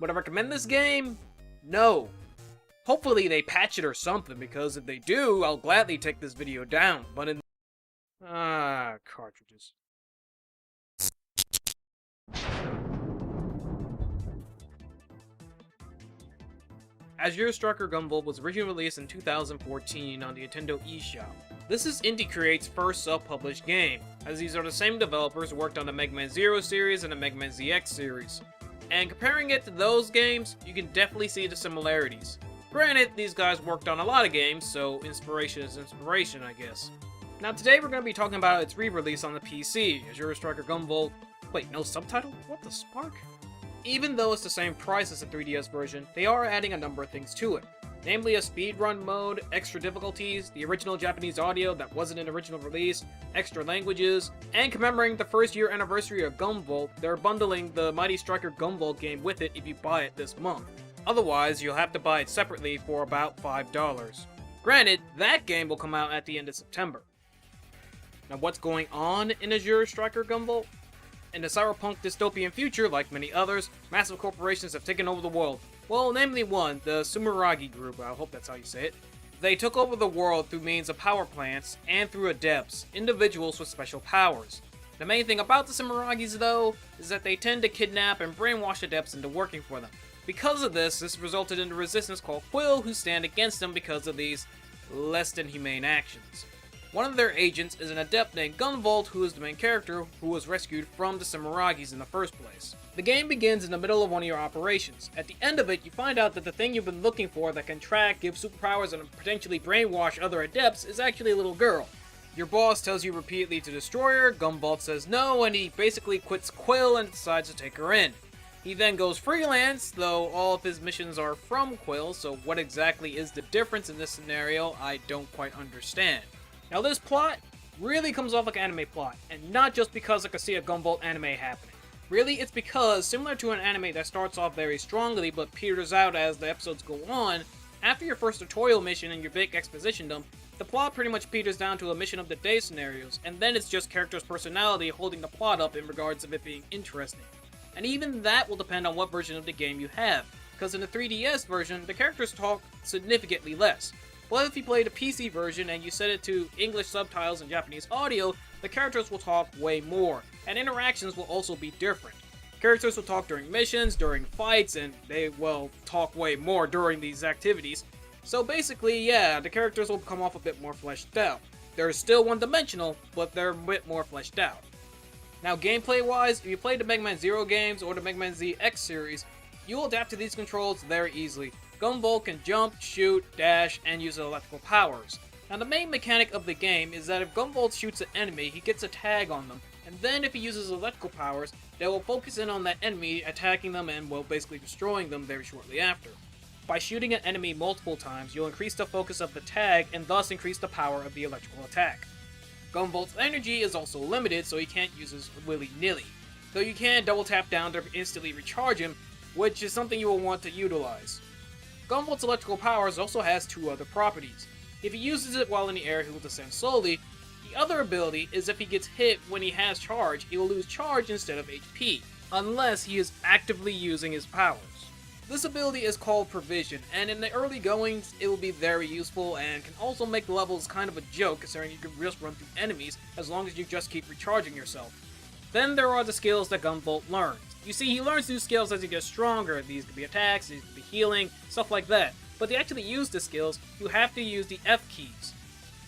Would I recommend this game? No. Hopefully they patch it or something, because if they do, I'll gladly take this video down, but in... cartridges. Azure Striker Gunvolt was originally released in 2014 on the Nintendo eShop. This is Indie Create's first self-published game, as these are the same developers who worked on the Mega Man Zero series and the Mega Man ZX series. And comparing it to those games, you can definitely see the similarities. Granted, these guys worked on a lot of games, so inspiration is inspiration, I guess. Now today we're going to be talking about its re-release on the PC, Azure Striker Gunvolt. Wait, no subtitle? What the spark? Even though it's the same price as the 3DS version, they are adding a number of things to it. Namely a speedrun mode, extra difficulties, the original Japanese audio that wasn't in the original release, extra languages, and commemorating the first year anniversary of Gunvolt, they're bundling the Mighty Striker Gunvolt game with it if you buy it this month. Otherwise, you'll have to buy it separately for about $5. Granted, that game will come out at the end of September. Now what's going on in Azure Striker Gunvolt? In the cyberpunk dystopian future, like many others, massive corporations have taken over the world. Well, namely one, the Sumeragi Group, I hope that's how you say it. They took over the world through means of power plants and through adepts, individuals with special powers. The main thing about the Sumeragis, though, is that they tend to kidnap and brainwash adepts into working for them. Because of this resulted in a resistance called Quill, who stand against them because of these less than humane actions. One of their agents is an adept named Gunvolt, who is the main character who was rescued from the Sumeragis in the first place. The game begins in the middle of one of your operations. At the end of it, you find out that the thing you've been looking for that can track, give superpowers, and potentially brainwash other adepts is actually a little girl. Your boss tells you repeatedly to destroy her, Gunvolt says no, and he basically quits Quill and decides to take her in. He then goes freelance, though all of his missions are from Quill, so what exactly is the difference in this scenario, I don't quite understand. Now this plot really comes off like an anime plot, and not just because I could see a Gunvolt anime happening. Really, it's because, similar to an anime that starts off very strongly but peters out as the episodes go on, after your first tutorial mission and your big exposition dump, the plot pretty much peters down to a mission of the day scenarios, and then it's just characters' personality holding the plot up in regards of it being interesting. And even that will depend on what version of the game you have, because in the 3DS version, the characters talk significantly less. But if you play the PC version and you set it to English subtitles and Japanese audio, the characters will talk way more, and interactions will also be different. Characters will talk during missions, during fights, and they will talk way more during these activities. So basically, yeah, the characters will come off a bit more fleshed out. They're still one-dimensional, but they're a bit more fleshed out. Now gameplay-wise, if you play the Mega Man Zero games or the Mega Man ZX series, you will adapt to these controls very easily. Gunvolt can jump, shoot, dash, and use electrical powers. Now the main mechanic of the game is that if Gunvolt shoots an enemy, he gets a tag on them, and then if he uses electrical powers, they will focus in on that enemy, attacking them and, well, basically destroying them very shortly after. By shooting an enemy multiple times, you'll increase the focus of the tag and thus increase the power of the electrical attack. Gunvolt's energy is also limited, so he can't use his willy-nilly, though you can double tap down to instantly recharge him, which is something you will want to utilize. Gunvolt's electrical powers also has two other properties. If he uses it while in the air, he will descend slowly. The other ability is if he gets hit when he has charge, he will lose charge instead of HP, unless he is actively using his powers. This ability is called Provision, and in the early goings, it will be very useful and can also make levels kind of a joke considering you can just run through enemies as long as you just keep recharging yourself. Then there are the skills that Gunvolt learns. You see, he learns new skills as he gets stronger. These could be attacks, these could be healing, stuff like that. But to actually use the skills, you have to use the F keys.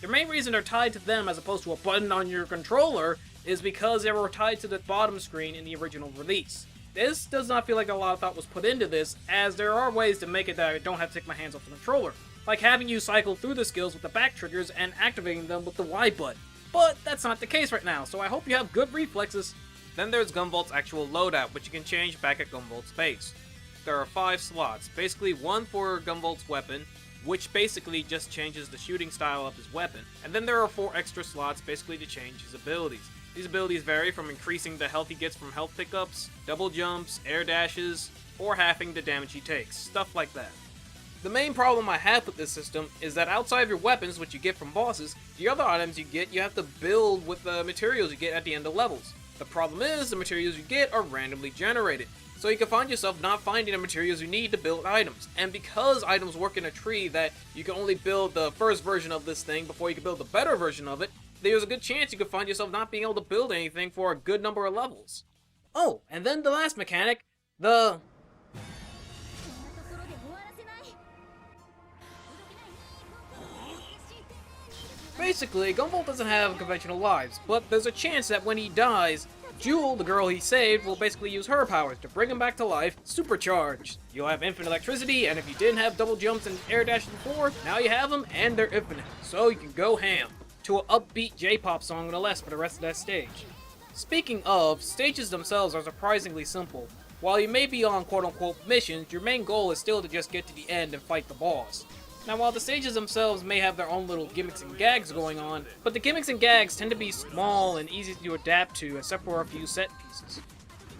The main reason they're tied to them as opposed to a button on your controller is because they were tied to the bottom screen in the original release. This does not feel like a lot of thought was put into this, as there are ways to make it that I don't have to take my hands off the controller, like having you cycle through the skills with the back triggers and activating them with the Y button. But that's not the case right now, so I hope you have good reflexes. Then there's Gunvolt's actual loadout, which you can change back at Gunvolt's base. There are 5 slots, basically one for Gunvolt's weapon, which basically just changes the shooting style of his weapon, and then there are 4 extra slots basically to change his abilities. These abilities vary from increasing the health he gets from health pickups, double jumps, air dashes, or halving the damage he takes, stuff like that. The main problem I have with this system is that outside of your weapons, which you get from bosses, the other items you have to build with the materials you get at the end of levels. The problem is, the materials you get are randomly generated. So you can find yourself not finding the materials you need to build items. And because items work in a tree that you can only build the first version of this thing before you can build the better version of it, there's a good chance you could find yourself not being able to build anything for a good number of levels. Oh, and then the last mechanic, Basically, Gunvolt doesn't have conventional lives, but there's a chance that when he dies, Jewel, the girl he saved, will basically use her powers to bring him back to life, supercharged. You'll have infinite electricity, and if you didn't have double jumps and air dashes before, now you have them, and they're infinite, so you can go ham. To an upbeat J-pop song with a less for the rest of that stage. Speaking of, stages themselves are surprisingly simple. While you may be on quote-unquote missions, your main goal is still to just get to the end and fight the boss. Now, while the stages themselves may have their own little gimmicks and gags going on, but the gimmicks and gags tend to be small and easy to adapt to, except for a few set pieces.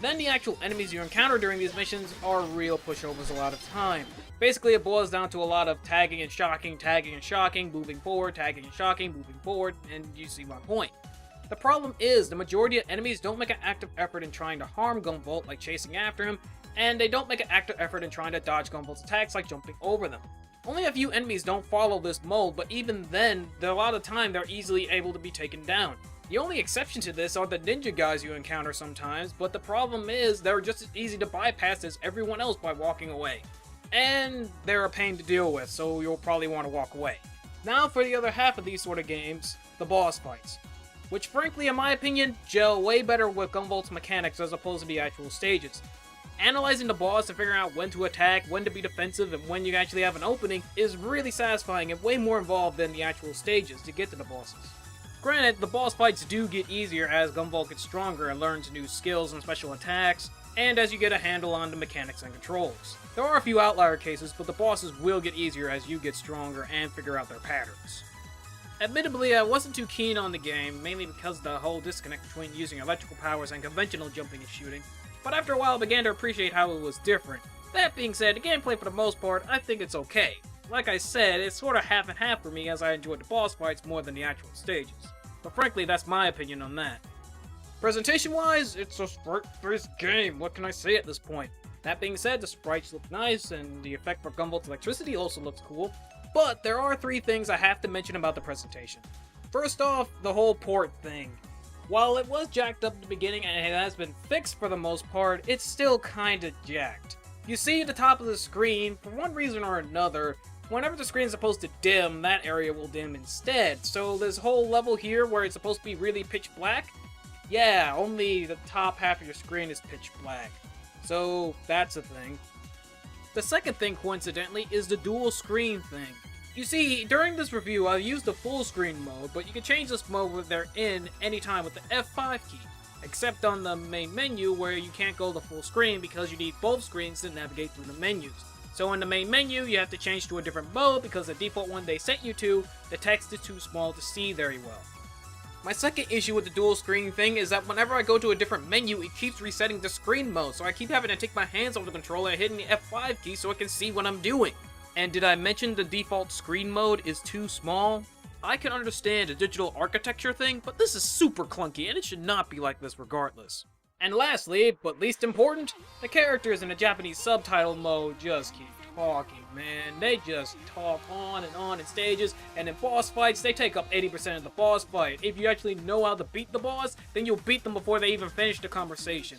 Then the actual enemies you encounter during these missions are real pushovers a lot of time. Basically, it boils down to a lot of tagging and shocking, moving forward, tagging and shocking, moving forward, and you see my point. The problem is, the majority of enemies don't make an active effort in trying to harm Gunvolt, like chasing after him, and they don't make an active effort in trying to dodge Gunvolt's attacks, like jumping over them. Only a few enemies don't follow this mode, but even then, a lot of time they're easily able to be taken down. The only exception to this are the ninja guys you encounter sometimes, but the problem is they're just as easy to bypass as everyone else by walking away. And they're a pain to deal with, so you'll probably want to walk away. Now for the other half of these sort of games, the boss fights. Which frankly, in my opinion, gel way better with Gunvolt's mechanics as opposed to the actual stages. Analyzing the boss and figuring out when to attack, when to be defensive, and when you actually have an opening is really satisfying and way more involved than the actual stages to get to the bosses. Granted, the boss fights do get easier as Gunvolt gets stronger and learns new skills and special attacks, and as you get a handle on the mechanics and controls. There are a few outlier cases, but the bosses will get easier as you get stronger and figure out their patterns. Admittedly, I wasn't too keen on the game, mainly because of the whole disconnect between using electrical powers and conventional jumping and shooting, but after a while I began to appreciate how it was different. That being said, the gameplay for the most part, I think it's okay. Like I said, it's sort of half and half for me as I enjoyed the boss fights more than the actual stages. But frankly, that's my opinion on that. Presentation-wise, it's a sprite-based game, what can I say at this point? That being said, the sprites look nice, and the effect for Gunvolt's electricity also looks cool. But there are three things I have to mention about the presentation. First off, the whole port thing. While it was jacked up at the beginning and it has been fixed for the most part, it's still kinda jacked. You see at the top of the screen, for one reason or another, whenever the screen is supposed to dim, that area will dim instead. So this whole level here where it's supposed to be really pitch black, yeah, only the top half of your screen is pitch black. So that's a thing. The second thing, coincidentally, is the dual screen thing. You see, during this review, I used the full screen mode, but you can change this mode when they're in anytime with the F5 key. Except on the main menu where you can't go to full screen because you need both screens to navigate through the menus. So in the main menu, you have to change to a different mode because the default one they set you to, the text is too small to see very well. My second issue with the dual screen thing is that whenever I go to a different menu, it keeps resetting the screen mode, so I keep having to take my hands off the controller and hitting the F5 key so I can see what I'm doing. And did I mention the default screen mode is too small? I can understand a digital architecture thing, but this is super clunky and it should not be like this regardless. And lastly, but least important, the characters in the Japanese subtitle mode just keep talking, man. They just talk on in stages, and in boss fights, they take up 80% of the boss fight. If you actually know how to beat the boss, then you'll beat them before they even finish the conversation.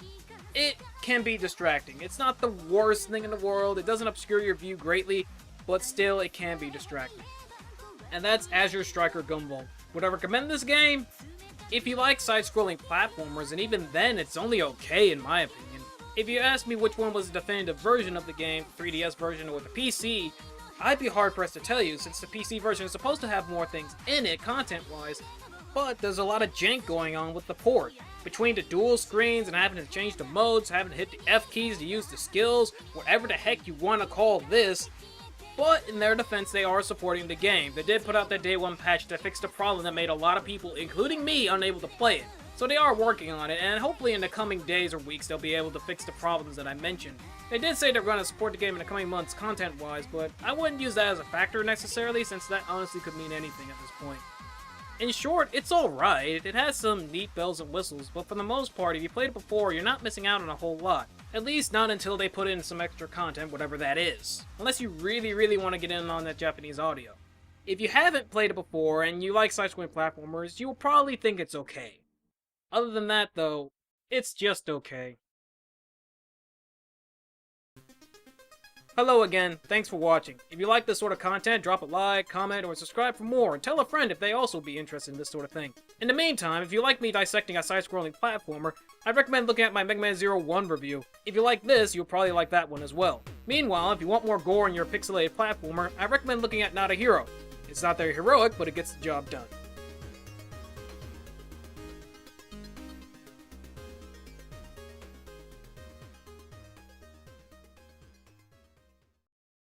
It can be distracting. It's not the worst thing in the world, it doesn't obscure your view greatly, but still it can be distracting. And that's Azure Striker Gunvolt. Would I recommend this game? If you like side-scrolling platformers, and even then it's only okay in my opinion. If you ask me which one was the definitive version of the game, 3DS version or the PC, I'd be hard-pressed to tell you since the PC version is supposed to have more things in it content-wise, but there's a lot of jank going on with the port. Between the dual screens and having to change the modes, having to hit the F keys to use the skills, whatever the heck you want to call this. But in their defense, they are supporting the game. They did put out their day one patch that fixed a problem that made a lot of people, including me, unable to play it. So they are working on it, and hopefully in the coming days or weeks they'll be able to fix the problems that I mentioned. They did say they're going to support the game in the coming months content-wise, but I wouldn't use that as a factor necessarily, since that honestly could mean anything at this point. In short, it's alright. It has some neat bells and whistles, but for the most part, if you played it before, you're not missing out on a whole lot. At least not until they put in some extra content, whatever that is. Unless you really want to get in on that Japanese audio. If you haven't played it before and you like side-scrolling platformers, you'll probably think it's okay. Other than that, though, it's just okay. Hello again, thanks for watching. If you like this sort of content, drop a like, comment, or subscribe for more, and tell a friend if they also be interested in this sort of thing. In the meantime, if you like me dissecting a side-scrolling platformer, I'd recommend looking at my Mega Man Zero 1 review. If you like this, you'll probably like that one as well. Meanwhile, if you want more gore in your pixelated platformer, I recommend looking at Not a Hero. It's not very heroic, but it gets the job done.